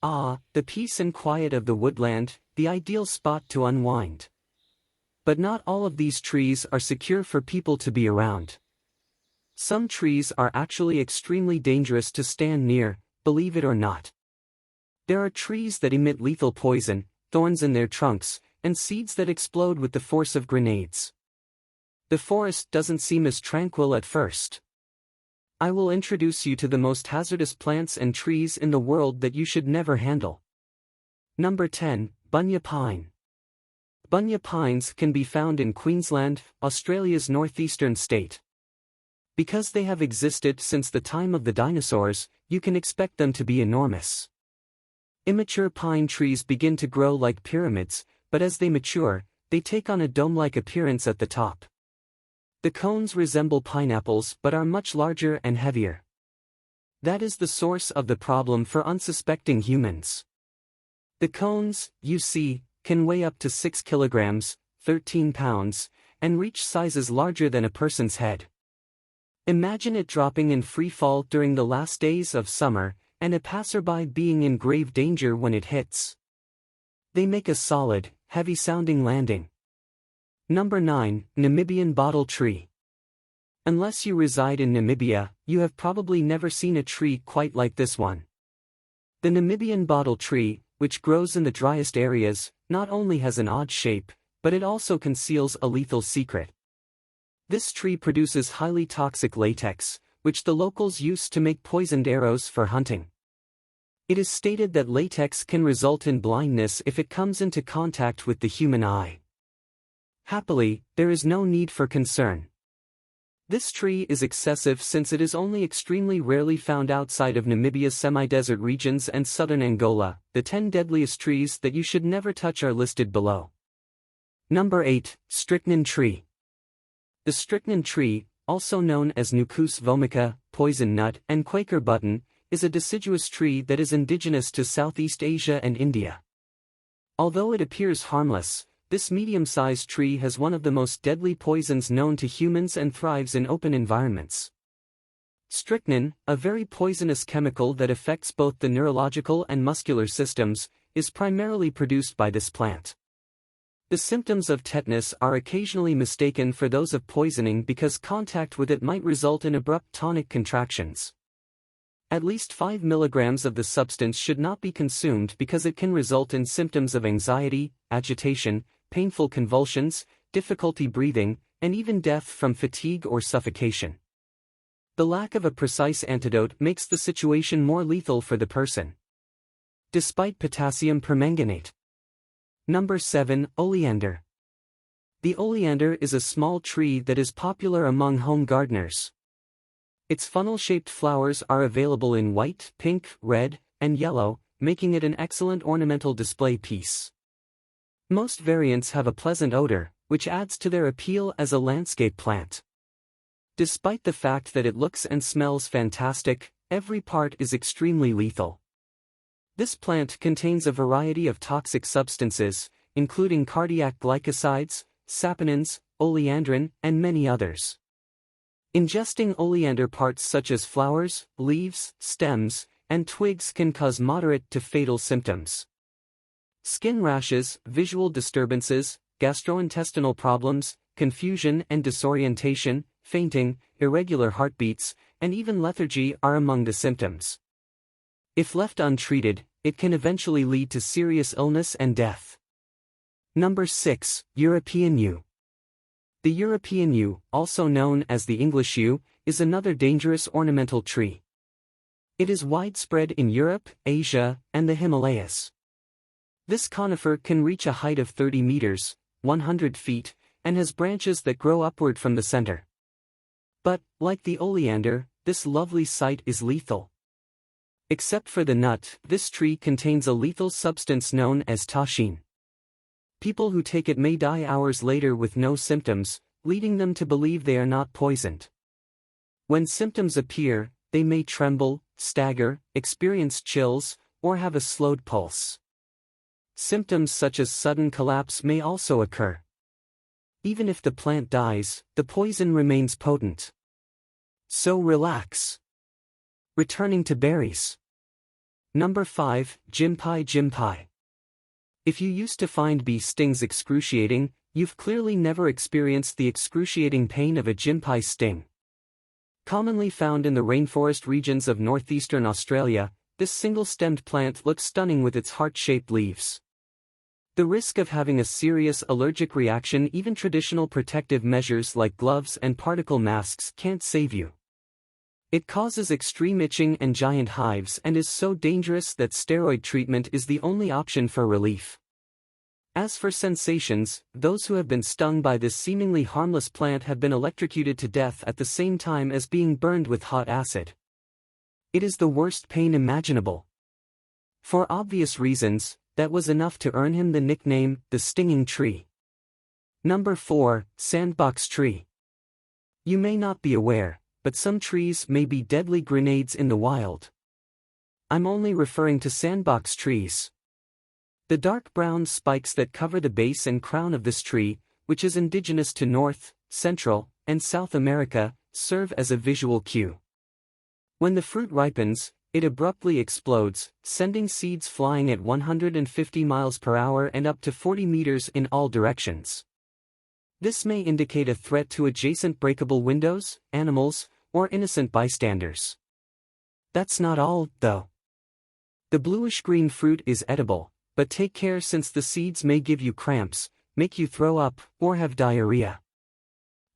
Ah, the peace and quiet of the woodland, the ideal spot to unwind. But not all of these trees are secure for people to be around. Some trees are actually extremely dangerous to stand near, believe it or not. There are trees that emit lethal poison, thorns in their trunks, and seeds that explode with the force of grenades. The forest doesn't seem as tranquil at first. I will introduce you to the most hazardous plants and trees in the world that you should never handle. Number 10, Bunya Pine. Bunya pines can be found in Queensland, Australia's northeastern state. Because they have existed since the time of the dinosaurs, you can expect them to be enormous. Immature pine trees begin to grow like pyramids, but as they mature, they take on a dome-like appearance at the top. The cones resemble pineapples but are much larger and heavier. That is the source of the problem for unsuspecting humans. The cones, you see, can weigh up to 6 kilograms, 13 pounds, and reach sizes larger than a person's head. Imagine it dropping in free fall during the last days of summer, and a passerby being in grave danger when it hits. They make a solid, heavy-sounding landing. Number 9, Namibian Bottle Tree. Unless you reside in Namibia, you have probably never seen a tree quite like this one. The Namibian bottle tree, which grows in the driest areas, not only has an odd shape, but it also conceals a lethal secret. This tree produces highly toxic latex, which the locals use to make poisoned arrows for hunting. It is stated that latex can result in blindness if it comes into contact with the human eye. Happily, there is no need for concern. This tree is excessive since it is only extremely rarely found outside of Namibia's semi-desert regions and southern Angola. The 10 deadliest trees that you should never touch are listed below. Number 8, Strychnine Tree. The strychnine tree, also known as Nucus vomica, poison nut, and Quaker button, is a deciduous tree that is indigenous to Southeast Asia and India. Although it appears harmless, this medium-sized tree has one of the most deadly poisons known to humans and thrives in open environments. Strychnine, a very poisonous chemical that affects both the neurological and muscular systems, is primarily produced by this plant. The symptoms of tetanus are occasionally mistaken for those of poisoning because contact with it might result in abrupt tonic contractions. At least 5 milligrams of the substance should not be consumed because it can result in symptoms of anxiety, agitation, painful convulsions, difficulty breathing, and even death from fatigue or suffocation. The lack of a precise antidote makes the situation more lethal for the person. Despite potassium permanganate. Number 7, Oleander. The oleander is a small tree that is popular among home gardeners. Its funnel-shaped flowers are available in white, pink, red, and yellow, making it an excellent ornamental display piece. Most variants have a pleasant odor, which adds to their appeal as a landscape plant. Despite the fact that it looks and smells fantastic, every part is extremely lethal. This plant contains a variety of toxic substances, including cardiac glycosides, saponins, oleandrin, and many others. Ingesting oleander parts such as flowers, leaves, stems, and twigs can cause moderate to fatal symptoms. Skin rashes, visual disturbances, gastrointestinal problems, confusion and disorientation, fainting, irregular heartbeats, and even lethargy are among the symptoms. If left untreated, it can eventually lead to serious illness and death. Number 6, European Yew. The European yew, also known as the English yew, is another dangerous ornamental tree. It is widespread in Europe, Asia, and the Himalayas. This conifer can reach a height of 30 meters, 100 feet, and has branches that grow upward from the center. But, like the oleander, this lovely sight is lethal. Except for the nut, this tree contains a lethal substance known as tachine. People who take it may die hours later with no symptoms, leading them to believe they are not poisoned. When symptoms appear, they may tremble, stagger, experience chills, or have a slowed pulse. Symptoms such as sudden collapse may also occur. Even if the plant dies, the poison remains potent. So relax. Returning to berries. Number 5, Jinpai. If you used to find bee stings excruciating, you've clearly never experienced the excruciating pain of a Jinpai sting. Commonly found in the rainforest regions of northeastern Australia, this single-stemmed plant looks stunning with its heart-shaped leaves. The risk of having a serious allergic reaction, even traditional protective measures like gloves and particle masks can't save you. It causes extreme itching and giant hives and is so dangerous that steroid treatment is the only option for relief. As for sensations, those who have been stung by this seemingly harmless plant have been electrocuted to death at the same time as being burned with hot acid. It is the worst pain imaginable. For obvious reasons, that was enough to earn him the nickname, the stinging tree. Number 4, Sandbox Tree. You may not be aware, but some trees may be deadly grenades in the wild. I'm only referring to sandbox trees. The dark brown spikes that cover the base and crown of this tree, which is indigenous to North, Central, and South America, serve as a visual cue. When the fruit ripens, it abruptly explodes, sending seeds flying at 150 miles per hour and up to 40 meters in all directions. This may indicate a threat to adjacent breakable windows, animals, or innocent bystanders. That's not all, though. The bluish-green fruit is edible, but take care since the seeds may give you cramps, make you throw up, or have diarrhea.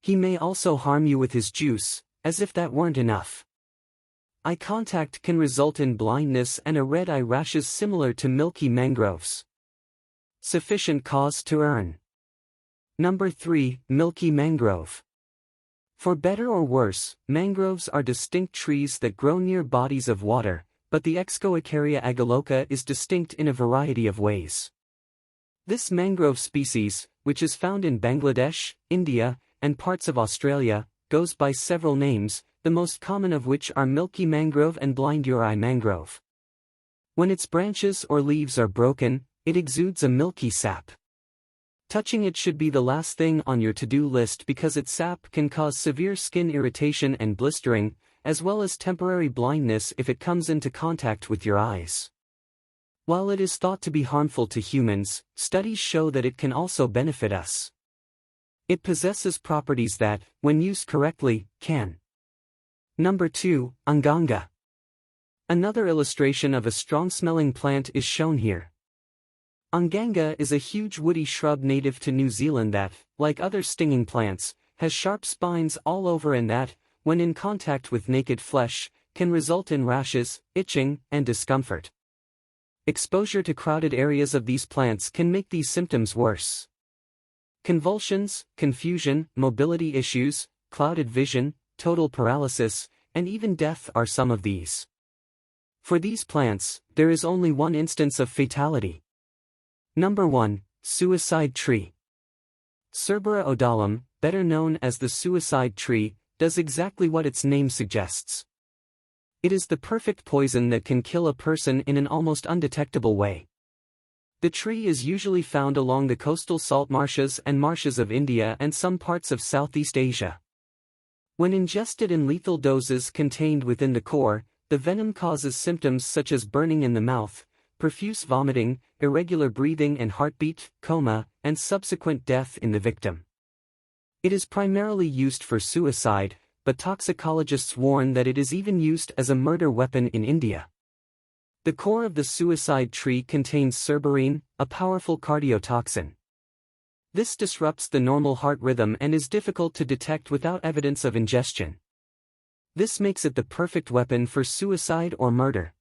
He may also harm you with his juice, as if that weren't enough. Eye contact can result in blindness and a red-eye rashes similar to Milky Mangroves. Sufficient cause to earn. Number 3, Milky Mangrove. For better or worse, mangroves are distinct trees that grow near bodies of water, but the Excoicaria agaloca is distinct in a variety of ways. This mangrove species, which is found in Bangladesh, India, and parts of Australia, goes by several names, the most common of which are Milky Mangrove and Blind-Your-Eye Mangrove. When its branches or leaves are broken, it exudes a milky sap. Touching it should be the last thing on your to-do list because its sap can cause severe skin irritation and blistering, as well as temporary blindness if it comes into contact with your eyes. While it is thought to be harmful to humans, studies show that it can also benefit us. It possesses properties that, when used correctly, can. Number 2, Nganga. Another illustration of a strong-smelling plant is shown here. Nganga is a huge woody shrub native to New Zealand that, like other stinging plants, has sharp spines all over and that, when in contact with naked flesh, can result in rashes, itching, and discomfort. Exposure to crowded areas of these plants can make these symptoms worse. Convulsions, confusion, mobility issues, clouded vision, total paralysis, and even death are some of these. For these plants, there is only one instance of fatality. Number 1, Suicide Tree. Cerbera odolum, better known as the suicide tree, does exactly what its name suggests. It is the perfect poison that can kill a person in an almost undetectable way. The tree is usually found along the coastal salt marshes and marshes of India and some parts of Southeast Asia. When ingested in lethal doses contained within the core, the venom causes symptoms such as burning in the mouth, profuse vomiting, irregular breathing and heartbeat, coma, and subsequent death in the victim. It is primarily used for suicide, but toxicologists warn that it is even used as a murder weapon in India. The core of the suicide tree contains cerberine, a powerful cardiotoxin. This disrupts the normal heart rhythm and is difficult to detect without evidence of ingestion. This makes it the perfect weapon for suicide or murder.